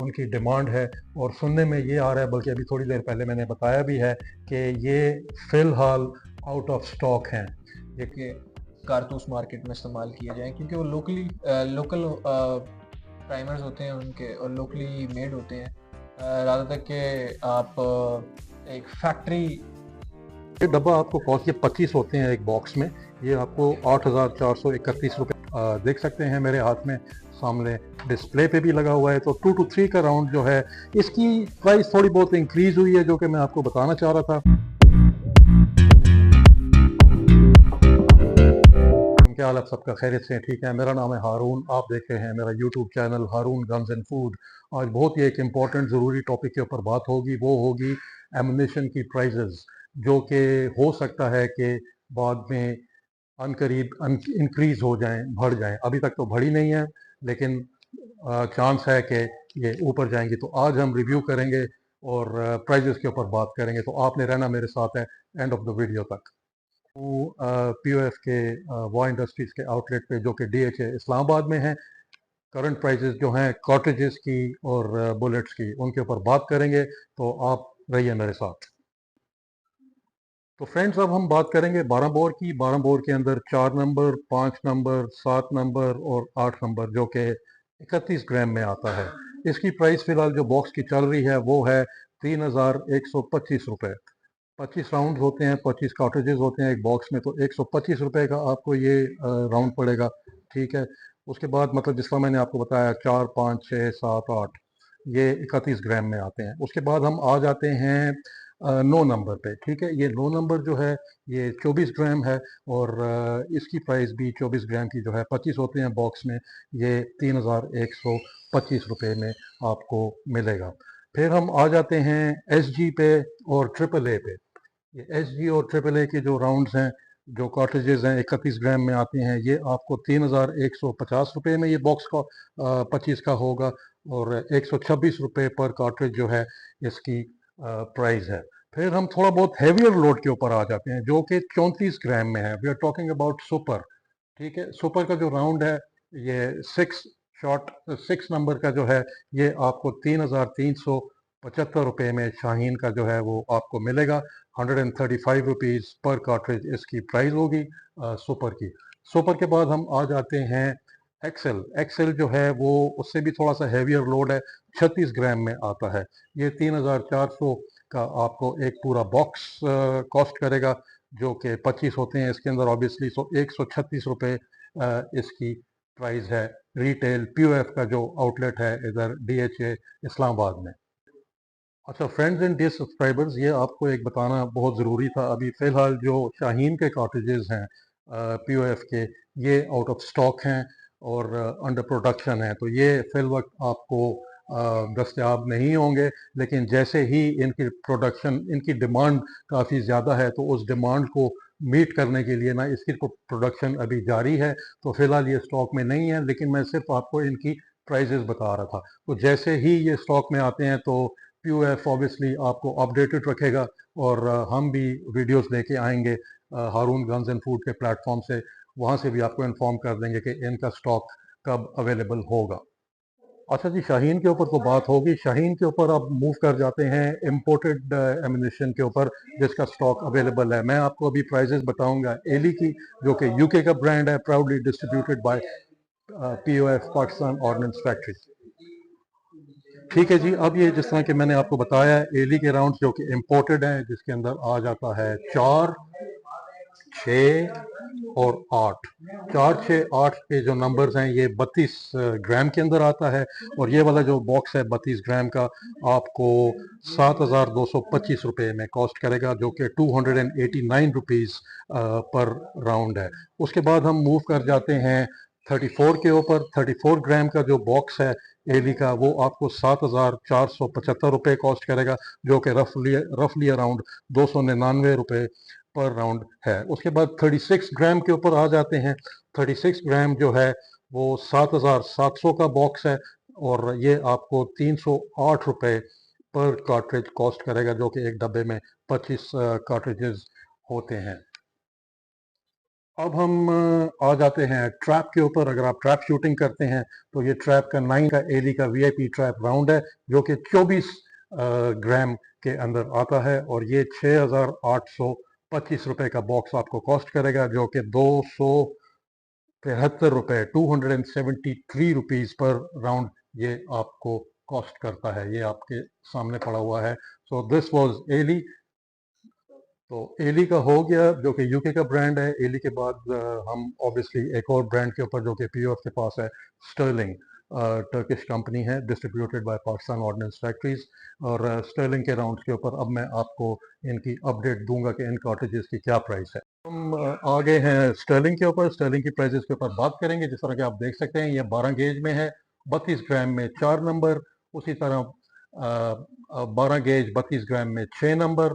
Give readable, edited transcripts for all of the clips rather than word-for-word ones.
उनकी डिमांड है और सुनने में ये आ रहा है, बल्कि अभी थोड़ी देर पहले मैंने बताया भी है कि ये फ़िलहाल आउट ऑफ स्टॉक हैं। ये के कारतूस मार्केट में इस्तेमाल किए जाएँ, क्योंकि वो लोकल प्राइमर्स होते हैं उनके, और लोकली मेड होते हैं। ज़्यादा तक के आप एक फैक्ट्री ये डब्बा आपको कॉस्ट के 25 होते हैं एक बॉक्स में। ये आपको 8,431 रुपये देख सकते हैं मेरे हाथ में सामने डिस्प्ले पे भी लगा हुआ है। तो 2 to 3 का राउंड जो है, इसकी प्राइस थोड़ी बहुत इंक्रीज हुई है, जो कि मैं आपको बताना चाह रहा था। क्या हाल, आप सबका खैरियत से ठीक है? मेरा नाम है हारून, आप देख रहे हैं मेरा YouTube channel Haroon guns and food. आज बहुत ही एक इम्पॉर्टेंट ज़रूरी टॉपिक के ऊपर बात होगी, वो होगी एमुनेशन की प्राइजेज़, जो कि हो सकता है कि बाद में अनकरीब इंक्रीज हो जाएं, बढ़ जाएं। अभी तक तो बढ़ी नहीं है, लेकिन चांस है कि ये ऊपर जाएंगी। तो आज हम रिव्यू करेंगे और प्राइजेस के ऊपर बात करेंगे। तो आपने रहना मेरे साथ है एंड ऑफ द वीडियो तक। पीओएफ के वॉ इंडस्ट्रीज के आउटलेट पे, जो कि डीएचए इस्लामाबाद में है, करंट प्राइजेस जो हैं कार्ट्रिजेस की और बुलेट्स की, उनके ऊपर बात करेंगे। तो आप रहिए मेरे साथ। तो फ्रेंड्स, अब हम बात करेंगे 12 बोर की। 12 बोर के अंदर 4 नंबर, 5 नंबर, 7 नंबर और 8 नंबर, जो कि 31 ग्राम में आता है। इसकी प्राइस फिलहाल जो बॉक्स की चल रही है वो है 3,125 रुपये। 25 राउंड होते हैं, 25 कार्ट्रिजेज होते हैं एक बॉक्स में, तो 125 रुपये का आपको ये राउंड पड़ेगा। ठीक है। उसके बाद मतलब जिस तरह मैंने आपको बताया 4, 5, 6, 7, 8, ये 31 ग्राम में आते हैं। उसके बाद हम आ जाते हैं 9 नंबर पे। ठीक है। ये 9 नंबर जो है ये 24 ग्राम है और इसकी प्राइस भी 24 ग्राम की जो है, 25 होते हैं बॉक्स में, ये 3,125 रुपये में आपको मिलेगा। फिर हम आ जाते हैं एसजी पे और ट्रिपल ए पे। ये एसजी और ट्रिपल ए के जो राउंड्स हैं, जो कार्ट्रिजेज हैं, 31 ग्राम में आते हैं, ये आपको 3,150 रुपये में ये बॉक्स का 25 का होगा और 126 रुपये पर कार्ट्रिज जो है इसकी प्राइस है। फिर हम थोड़ा बहुत हैवियर लोड के ऊपर आ जाते हैं, जो कि 34 ग्राम में है। We are talking about super. ठीक है। सुपर का जो राउंड है, ये 6 नंबर का जो है, ये आपको 3,375 रुपये में शाहीन का जो है वो आपको मिलेगा। 135 रुपीज़ पर कार्ट्रिज इसकी प्राइस होगी सुपर की। सुपर के बाद हम आ जाते हैं एक्सेल। एक्सेल जो है वो उससे भी थोड़ा सा हैवियर लोड है, 36 ग्राम में आता है। ये 3,400 का आपको एक पूरा बॉक्स कॉस्ट करेगा, जो कि 25 होते हैं इसके अंदर ऑब्वियसली। सो 136 रुपये इसकी प्राइस है रिटेल पीओएफ का जो आउटलेट है इधर डीएचए इस्लामाबाद में। अच्छा फ्रेंड्स एंड डियर सब्सक्राइबर्स, ये आपको एक बताना बहुत ज़रूरी था। अभी फ़िलहाल जो शाहीन के कार्ट्रिजेज हैं पीओएफ के, ये आउट ऑफ स्टॉक हैं और अंडर प्रोडक्शन है। तो ये फिल वक्त आपको दस्तयाब नहीं होंगे, लेकिन जैसे ही इनकी प्रोडक्शन, इनकी डिमांड काफ़ी ज़्यादा है, तो उस डिमांड को मीट करने के लिए ना इसकी प्रोडक्शन अभी जारी है। तो फ़िलहाल ये स्टॉक में नहीं है, लेकिन मैं सिर्फ आपको इनकी प्राइजेस बता रहा था। तो जैसे ही ये स्टॉक में आते हैं तो पीओएफ ऑब्वियसली आपको अपडेटेड रखेगा और हम भी वीडियोस लेके आएंगे हारून गन्स एंड फूड के प्लेटफॉर्म से। वहाँ से भी आपको इन्फॉर्म कर देंगे कि इनका स्टॉक कब अवेलेबल होगा। अच्छा जी, शाहीन के ऊपर तो बात होगी। शाहीन के ऊपर अब मूव कर जाते हैं इम्पोर्टेड एमिनेशन के ऊपर, जिसका स्टॉक अवेलेबल है। मैं आपको अभी प्राइजेस बताऊंगा एली की, जो कि यूके का ब्रांड है, proudly distributed by POF Pakistan ordnance factory. ठीक है जी। अब ये जिस तरह कि मैंने आपको बताया है, एली के राउंड जो कि इम्पोर्टेड हैं, जिसके अंदर आ जाता है 4, 6 और 8। 4, 6, 8 के जो नंबर्स हैं, ये 32 ग्राम के अंदर आता है। और ये वाला जो बॉक्स है 32 ग्राम का, आपको 7,225 रुपये में कॉस्ट करेगा, जो कि 289 रुपीज़ पर राउंड है। उसके बाद हम मूव कर जाते हैं 34 के ऊपर। 34 ग्राम का जो बॉक्स है एली का, वो आपको 7,475 रुपये कॉस्ट करेगा, जो कि रफली अराउंड 299 रुपये पर राउंड है। उसके बाद 36 ग्राम के ऊपर आ जाते हैं। 36 ग्राम जो है वो 7,700 का बॉक्स है और ये आपको 308 रुपये पर कार्ट्रिज कॉस्ट करेगा, जो कि एक डब्बे में 25 कार्ट्रिजेज होते हैं। अब हम आ जाते हैं ट्रैप के ऊपर। अगर आप ट्रैप शूटिंग करते हैं तो ये ट्रैप का 9 का एली का वीआईपी ट्रैप राउंड है, जो कि 24 ग्राम के अंदर आता है, और ये 6,825 रुपए का बॉक्स आपको कॉस्ट करेगा, जो कि 273 रुपए 273 रुपीज पर राउंड ये आपको कॉस्ट करता है। ये आपके सामने पड़ा हुआ है। So this was Eley. तो एली का हो गया, जो कि यूके का ब्रांड है। एली के बाद हम ऑब्वियसली एक और ब्रांड के ऊपर, जो कि पीओएफ के पास है, स्टर्लिंग, टर्किश कंपनी है, distributed by Pakistan ordnance factories. और स्टर्लिंग के राउंड्स के ऊपर अब मैं आपको इनकी अपडेट दूंगा कि इन कार्ट्रिजेस की क्या प्राइस है। हम आ गए हैं स्टर्लिंग के ऊपर। स्टर्लिंग की प्राइजेस के ऊपर बात करेंगे। जिस तरह के आप देख सकते हैं, ये 12 गेज में है, 32 ग्राम में 4 नंबर, उसी तरह 12 गेज 32 ग्राम में 6 नंबर,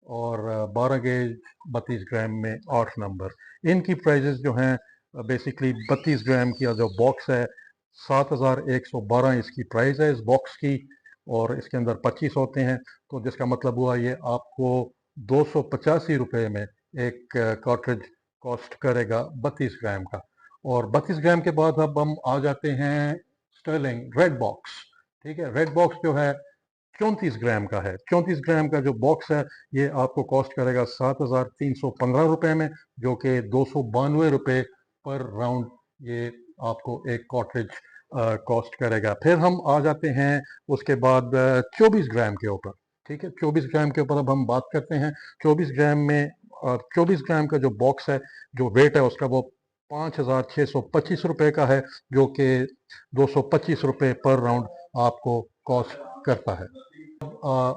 और 12 गेज 32 ग्राम में 8 नंबर। इनकी प्राइजेस जो हैं, बेसिकली 32 ग्राम की जो बॉक्स है, 7,112 इसकी प्राइस है इस बॉक्स की, और इसके अंदर 25 होते हैं। तो जिसका मतलब हुआ ये आपको 285 रुपये में एक कार्ट्रिज कॉस्ट करेगा 32 ग्राम का। और 32 ग्राम के बाद अब हम आ जाते हैं स्टर्लिंग रेड बॉक्स। ठीक है, रेड बॉक्स जो है 34 ग्राम का है। 34 ग्राम का जो बॉक्स है, ये आपको कॉस्ट करेगा 7,315 रुपए में, जो कि 292 रुपए पर राउंड ये आपको एक कॉटरेज कॉस्ट करेगा। फिर हम आ जाते हैं उसके बाद 24 ग्राम के ऊपर। ठीक है, 24 ग्राम के ऊपर अब हम बात करते हैं। 24 ग्राम में 24 ग्राम का जो बॉक्स है, जो वेट है उसका, वो 5,625 रुपए का है, जो कि 225 रुपए पर राउंड आपको कॉस्ट करता है।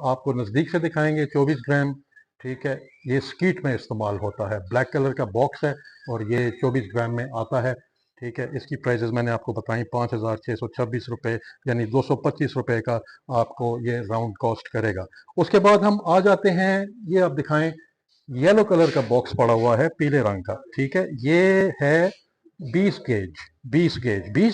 आपको नज़दीक से दिखाएंगे 24 ग्राम। ठीक है, ये स्कीट में इस्तेमाल होता है, ब्लैक कलर का बॉक्स है, और ये 24 ग्राम में आता है। ठीक है, इसकी प्राइजेस मैंने आपको बताई, 5,626 रुपये, यानी 225 रुपये का आपको ये राउंड कॉस्ट करेगा। उसके बाद हम आ जाते हैं, ये आप दिखाएं, येलो कलर का बॉक्स पड़ा हुआ है, पीले रंग का। ठीक है, ये है 20 गेज। 20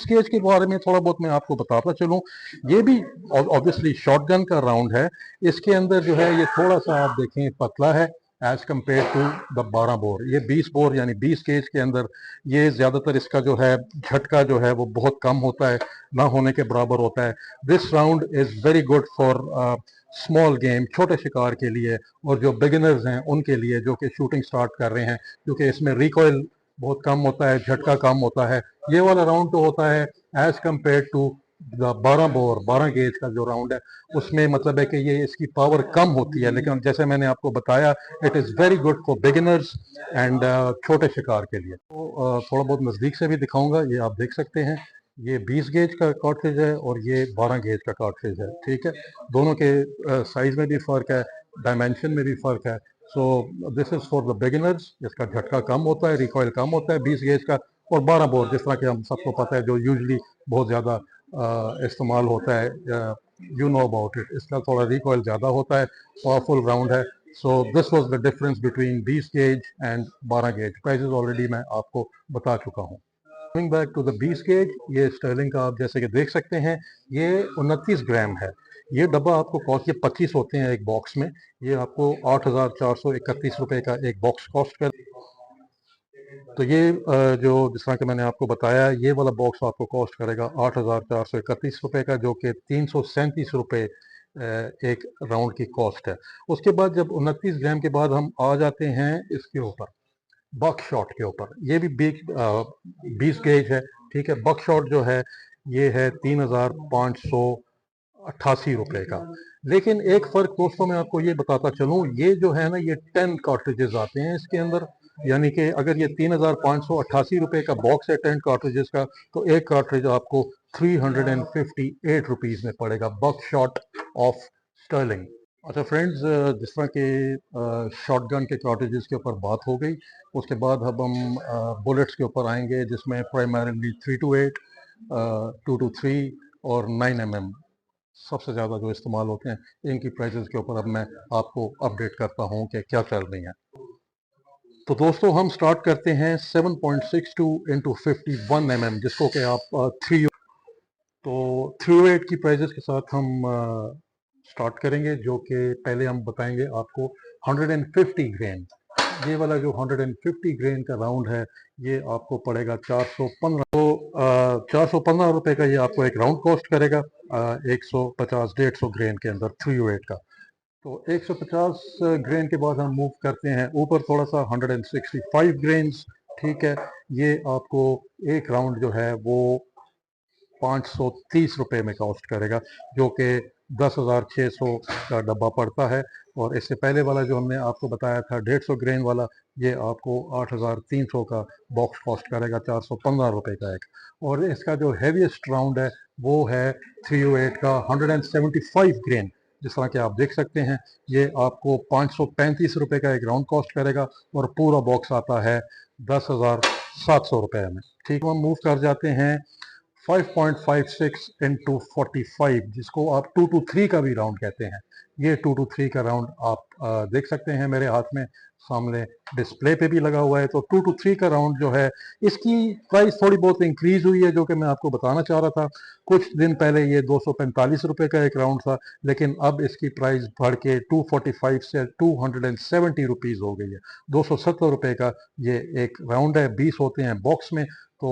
गेज के बारे में थोड़ा बहुत मैं आपको बताता चलूं। ये भी ऑब्वियसली शॉटगन का राउंड है। इसके अंदर जो है, ये थोड़ा सा आप देखें पतला है as compare to the 12 bore. ये 20 बोर यानी 20 गेज के अंदर ये ज़्यादातर इसका जो है झटका जो है वो बहुत कम होता है, ना होने के बराबर होता है। This round is very good for small game, छोटे शिकार के लिए, और जो बिगिनर्स हैं उनके लिए, जो कि शूटिंग स्टार्ट कर रहे हैं, क्योंकि इसमें रिकॉइल बहुत कम होता है, झटका कम होता है। ये वाला राउंड तो होता है as compare to 12 bore, 12 gauge का जो राउंड है, उसमें मतलब है कि ये इसकी पावर कम होती है, लेकिन जैसे मैंने आपको बताया, it is very good for beginners and छोटे शिकार के लिए। तो थोड़ा बहुत नज़दीक से भी दिखाऊंगा। ये आप देख सकते हैं, ये 20 गेज का कार्ट्रिज है और ये 12 गेज का कार्ट्रिज है। ठीक है, दोनों के साइज में भी फ़र्क है, डायमेंशन में भी फ़र्क है। So this is for the beginners, इसका झटका कम होता है, रिकॉइल कम होता है 20 गेज का। और 12 बोर, जिस तरह के हम सबको पता है, जो यूजली बहुत ज़्यादा इस्तेमाल होता है, यू नो अबाउट इट, इसका थोड़ा रिकॉइल ज़्यादा होता है, पावरफुल राउंड है। So this was the difference between 20 gauge and 12 gauge. Prices already मैं आपको बता चुका हूँ। Coming back to the 20 gauge, ये स्टर्लिंग का आप जैसे कि देख सकते हैं, ये 29 ग्राम है। ये डब्बा आपको कॉस्ट, ये 25 होते हैं एक बॉक्स में, ये आपको 8,431 रुपए का एक बॉक्स कॉस्ट कर। तो ये जो जिस तरह के मैंने आपको बताया, ये वाला बॉक्स आपको कॉस्ट करेगा 8,431 रुपए का, जो कि 337 रुपए एक राउंड की कॉस्ट है। उसके बाद जब 29 ग्राम के बाद हम आ जाते हैं इसके ऊपर, बक शॉट के ऊपर। ये भी 20 गेज है। ठीक है, बक शॉट जो है ये है 3,588 रुपए का। लेकिन एक फ़र्क दोस्तों मैं आपको ये बताता चलूँ, ये जो है ना, ये 10 कार्ट्रिजेस आते हैं इसके अंदर, यानी कि अगर ये 3,588 रुपए का बॉक्स है 10 कार्ट्रिजेस का, तो एक कार्ट्रिज आपको 358 रुपीज़ में पड़ेगा, बक शॉट ऑफ स्टर्लिंग। अच्छा फ्रेंड्स, जिस तरह के शॉटगन के कार्ट्रिजेस के ऊपर बात हो गई, उसके बाद अब हम बुलेट्स के ऊपर आएंगे, जिसमें प्राइमरीली 328, 223 और 9mm सबसे ज़्यादा जो इस्तेमाल होते हैं। इनकी प्राइसेस के ऊपर अब मैं आपको अपडेट करता हूँ कि क्या चल रही हैं। तो दोस्तों हम स्टार्ट करते हैं 7.62 इंटू 51mm, जिसको कि आप 3, तो 308 की प्राइजेस के साथ हम स्टार्ट करेंगे, जो कि पहले हम बताएंगे आपको 150 ग्राम। ये वाला जो 150 ग्रेन का राउंड है ये आपको पड़ेगा 415। तो 415 रुपये का ये आपको एक राउंड कॉस्ट करेगा 150-150 ग्रेन के अंदर 308 का। तो 150 ग्रेन के बाद हम मूव करते हैं ऊपर थोड़ा सा 165 ग्रेन्स। ठीक है, ये आपको एक राउंड जो है वो 530 रुपये में कॉस्ट करेगा, जो कि 10,600 का डब्बा पड़ता है। और इससे पहले वाला जो हमने आपको बताया था 150 ग्रेन वाला, ये आपको 8,300 का बॉक्स कॉस्ट करेगा, 415 रुपये का एक। और इसका जो हैवीएस्ट राउंड है वो है 308 का 175 ग्रेन। जिस तरह के आप देख सकते हैं ये आपको 535 रुपये का एक राउंड कॉस्ट करेगा और पूरा बॉक्स आता है 10,700 रुपये में। ठीक, हम मूव कर जाते हैं 5.56 इंटू 45, जिसको आप 2 to 3 का भी राउंड कहते हैं। ये 2 to 3 का राउंड आप देख सकते हैं मेरे हाथ में सामने डिस्प्ले पे भी लगा हुआ है। तो 2 to 3 का राउंड जो है इसकी प्राइस थोड़ी बहुत इंक्रीज हुई है, जो कि मैं आपको बताना चाह रहा था। कुछ दिन पहले ये 245 रुपये का एक राउंड था, लेकिन अब इसकी प्राइस बढ़ के 245 से 270 रुपीज़ हो गई है। 270 रुपये का ये एक राउंड है, 20 होते हैं बॉक्स में। तो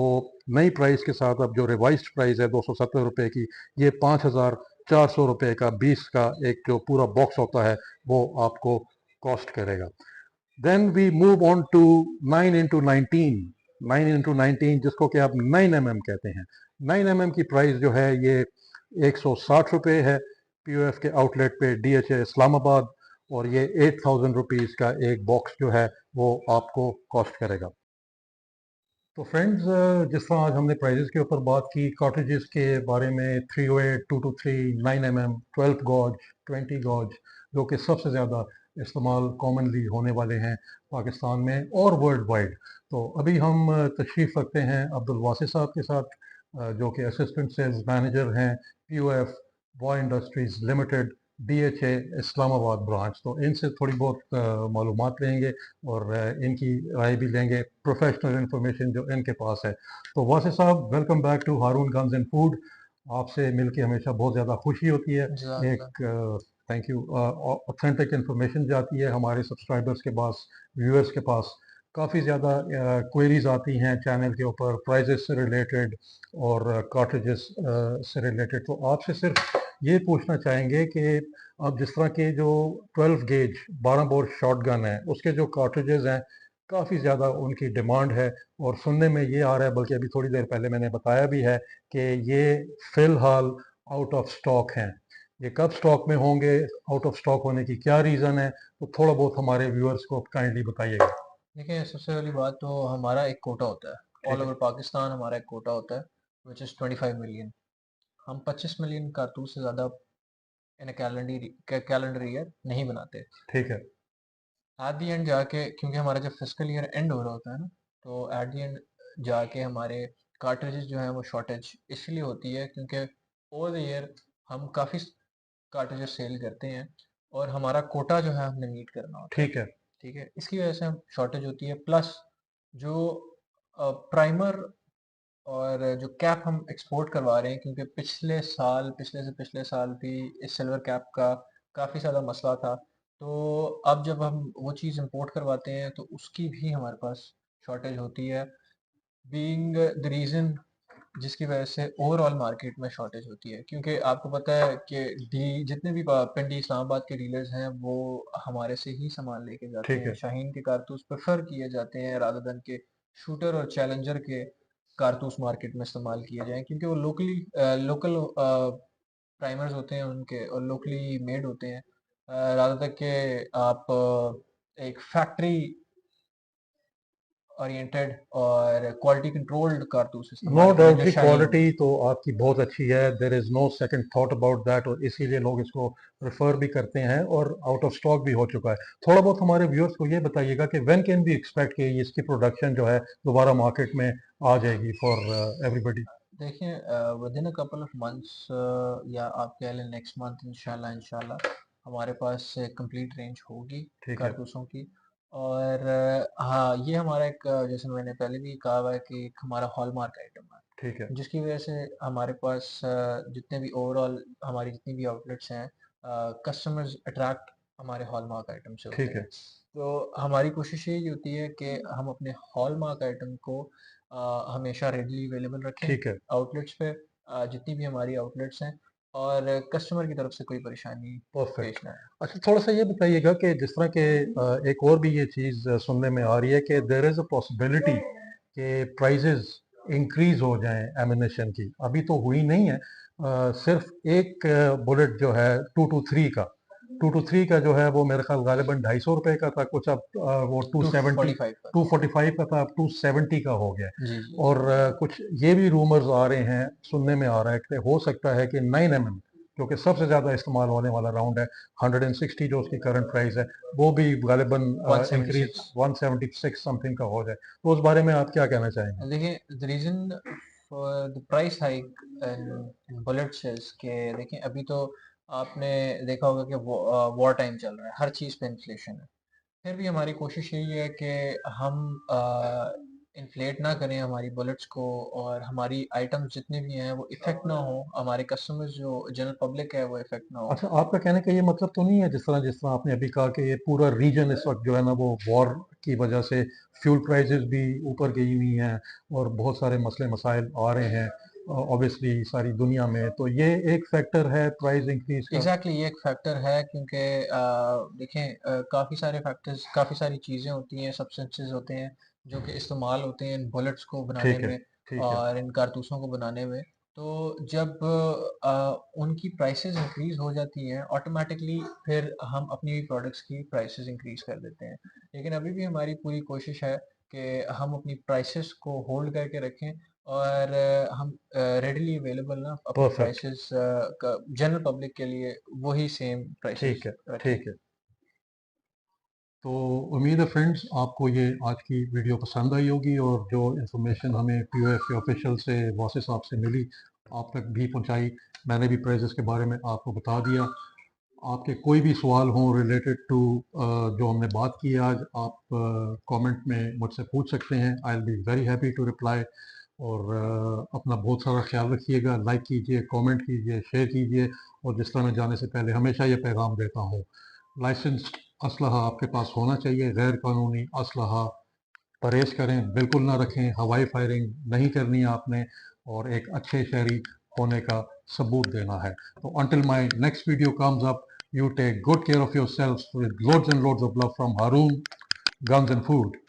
नई प्राइस के साथ अब जो रिवाइज्ड प्राइस है 270 रुपये की, ये 5,400 रुपये का 20 का एक जो पूरा बॉक्स होता है वो आपको कॉस्ट करेगा। Then we move on to 9 into 19, जिसको कि आप 9 mm कहते हैं। 9 mm की प्राइस जो है ये 160 रुपये है पीओएफ के आउटलेट पे डीएचए इस्लामाबाद, और ये 8,000 रुपीज़ का एक बॉक्स जो है वो आपको कॉस्ट करेगा। तो फ्रेंड्स, जिस तरह आज हमने प्राइजेस के ऊपर बात की, कॉटेजेस के बारे में, 308, 223, 9 mm, 12 गॉज, 20 गॉज, जो कि सबसे ज़्यादा इस्तेमाल कॉमनली होने वाले हैं पाकिस्तान में और वर्ल्ड वाइड। तो अभी हम तशरीफ़ रखते हैं अब्दुल वासिफ साहब के साथ, जो कि असिस्टेंट सेल्स मैनेजर हैं POF Wah industries limited DHA Islamabad branch. तो इनसे थोड़ी बहुत मालूमात लेंगे और इनकी राय भी लेंगे, प्रोफेशनल इंफॉर्मेशन जो इनके पास है। तो वासिफ साहब, welcome back to Haroon guns and food. आपसे मिलके हमेशा बहुत ज़्यादा खुशी होती है। एक थैंक यू, ऑथेंटिक इंफॉर्मेशन जाती है हमारे सब्सक्राइबर्स के पास, व्यूअर्स के पास। काफ़ी ज़्यादा क्वेरीज आती हैं चैनल के ऊपर प्राइजेस से रिलेटेड और कार्ट्रिजेस से रिलेटेड। तो आपसे सिर्फ ये पूछना चाहेंगे कि अब जिस तरह के जो 12 गेज 12 बोर शॉट गन है उसके जो कार्ट्रिजेज हैं काफ़ी ज़्यादा उनकी डिमांड है, और सुनने में ये आ रहा है, बल्कि अभी थोड़ी देर पहले मैंने बताया भी है कि ये फ़िलहाल आउट ऑफ स्टॉक हैं। ये कब स्टॉक में होंगे, आउट ऑफ स्टॉक होने की क्या रीज़न है, तो थोड़ा बहुत हमारे व्यूअर्स को काइंडली बताइएगा। देखिए, सबसे पहली बात तो हमारा एक कोटा होता है, ऑल ठीक है। ओवर पाकिस्तान हमारा एक कोटा होता है, विच इज़ 25 मिलियन। हम 25 मिलियन कारतूस से ज़्यादा इन अ कैलेंडर ईयर नहीं बनाते। ठीक है। एट द एंड जाके, क्योंकि हमारा जब फिस्कल ईयर एंड हो रहा होता है ना, तो एट द एंड जाके हमारे कार्ट्रिजेस जो हैं वो शॉर्टेज इसलिए होती है क्योंकि ओवर द ईयर हम काफ़ी कार्ट्रिजेस सेल करते हैं और हमारा कोटा जो है हमने मीट करना होता है। ठीक है। ठीक है, इसकी वजह से हम शॉर्टेज होती है। प्लस जो प्राइमर और जो कैप हम एक्सपोर्ट करवा रहे हैं, क्योंकि पिछले से पिछले साल भी इस सिल्वर कैप का काफ़ी ज़्यादा मसला था। तो अब जब हम वो चीज़ इंपोर्ट करवाते हैं तो उसकी भी हमारे पास शॉर्टेज होती है, बीइंग द रीज़न जिसकी वजह से ओवरऑल मार्केट में शॉर्टेज होती है। क्योंकि आपको पता है कि जितने भी पिंडी इस्लामाबाद के डीलर्स हैं वो हमारे से ही सामान लेके जाते ठीक हैं। है। शाहीन के कारतूस प्रेफर किए जाते हैं रादर देन के शूटर और चैलेंजर के कारतूस मार्केट में इस्तेमाल किए जाएं, क्योंकि वो लोकल प्राइमर्स होते हैं उनके और लोकली मेड होते हैं, रादर तक के आप एक फैक्ट्री ओरिएंटेड और क्वालिटी कंट्रोल्ड कारतूस नो इस्तेमाल करें डाउट जो जी, शाहीन। क्वालिटी तो आपकी बहुत अच्छी है, there is no second thought about that, और इसीलिए लोग इसको रेफर भी करते हैं और आउट ऑफ स्टॉक भी हो चुका है। थोड़ा बहुत हमारे व्यूअर्स को ये बताइएगा कि व्हेन कैन बी एक्सपेक्ट कि इसकी प्रोडक्शन जो है दोबारा मार्केट में आ जाएगी फॉर एवरीबॉडी। देखिए, with in a couple of months या आप कह लें नेक्स्ट मंथ, इंशाल्लाह इंशाल्लाह हमारे पास कंप्लीट रेंज होगी ठीक है। कारतूसों की। और हाँ, ये हमारा एक जैसे मैंने पहले भी कहा हुआ है कि एक हमारा हॉलमार्क आइटम है, ठीक है। जिसकी वजह से हमारे पास जितने भी ओवरऑल हमारी जितनी भी आउटलेट्स हैं, कस्टमर्स अट्रैक्ट हमारे हॉलमार्क आइटम से होते ठीक हैं। है, तो हमारी कोशिश यही होती है कि हम अपने हॉलमार्क आइटम को हमेशा रेडीली अवेलेबल रखें ठीक है, आउटलेट्स पे, जितनी भी हमारी आउटलेट्स हैं, और कस्टमर की तरफ से कोई परेशानी परफेक्ट। पेश ना आए। अच्छा, थोड़ा-सा ये बताइएगा कि जिस तरह के एक और भी ये चीज़ सुनने में आ रही है कि देयर इज़ अ पॉसिबिलिटी कि प्राइसेज़ इंक्रीज़ हो जाएँ एम्यूनेशन की। अभी तो हुई नहीं है। सिर्फ़ एक बुलेट जो है 2 टू 3 का 2 टू 3 का जो है वो मेरे ख़्याल ग़ालिबन ₹250 का था, कुछ अब वो 270 245 पर। 245 का था, अब 270 का हो गया है। जी, जी। और कुछ ये भी रूमर्स आ रहे हैं, सुनने में आ रहा है कि हो सकता है कि 9 एमएम, जो कि सबसे ज़्यादा इस्तेमाल होने वाला राउंड है, 160 जो उसकी करंट प्राइस है, वो भी ग़ालिबन इंक्रीज़ 176। 176 समथिंग का हो जाए। तो उस बारे में आप क्या कहना चाहेंगे? देखिए, the reason for the price hike in bullet sales के, देखिए अभी तो आपने देखा होगा कि वॉर टाइम चल रहा है, हर चीज़ पे इन्फ्लेशन है। फिर भी हमारी कोशिश यही है कि हम इन्फ्लेट ना करें हमारी बुलेट्स को, और हमारी आइटम्स जितने भी हैं वो इफ़ेक्ट ना हो, हमारे कस्टमर्स जो जनरल पब्लिक है वो इफ़ेक्ट ना हो। अच्छा, आपका कहने का ये मतलब तो नहीं है जिस तरह आपने अभी कहा कि ये पूरा रीजन इस वक़्त जो है ना वो वॉर की वजह से फ्यूल प्राइसेज़ भी ऊपर गई हुई हैं और बहुत सारे मसले मसाइल आ रहे हैं ऑब्वियसली सारी दुनिया में, तो ये एक फैक्टर है प्राइस इंक्रीज़ का? एग्ज़ैक्टली, ये एक फैक्टर है, क्योंकि देखें, काफ़ी सारे फैक्टर्स, काफ़ी सारी चीज़ें होती हैं, सब्सटेंसेस होते हैं जो कि इस्तेमाल होते हैं इन बुलेट्स को बनाने ठीक है, में ठीक है, और इन कारतूसों को बनाने में। तो जब उनकी प्राइसेस इंक्रीज़ हो जाती हैं, ऑटोमैटिकली फिर हम अपनी भी प्रोडक्ट्स की प्राइसेस इंक्रीज़ कर देते हैं। लेकिन अभी भी हमारी पूरी कोशिश है कि हम अपनी प्राइसेस को होल्ड करके रखें, और हम रेडीली अवेलेबल ना अपने परफेक्ट, प्राइसेस का जनरल पब्लिक के लिए वही सेम प्राइसेस ठीक है, रखें। ठीक है। तो उम्मीद है फ्रेंड्स आपको ये आज की वीडियो पसंद आई होगी और जो इन्फॉर्मेशन हमें पीओएफ के ऑफिशियल से वासिफ साहब से मिली आप तक भी पहुंचाई। मैंने भी प्राइजेस के बारे में आपको बता दिया। आपके कोई भी सवाल हों रिलेटेड टू जो हमने बात की है आज, आप कमेंट में मुझसे पूछ सकते हैं। I will be very happy to reply. और अपना बहुत सारा ख्याल रखिएगा, लाइक कीजिए, कमेंट कीजिए, शेयर कीजिए। और जिस तरह मैं जाने से पहले हमेशा ये पैगाम देता हूँ, लाइसेंस्ड असलहा आपके पास होना चाहिए। गैर कानूनी असलहा परहेज़ करें, बिल्कुल ना रखें। हवाई फायरिंग नहीं करनी है आपने और एक अच्छे शहरी होने का सबूत देना है। तो until my next video comes up, you take good care of yourselves with loads and loads of love from Haroon Guns and Food.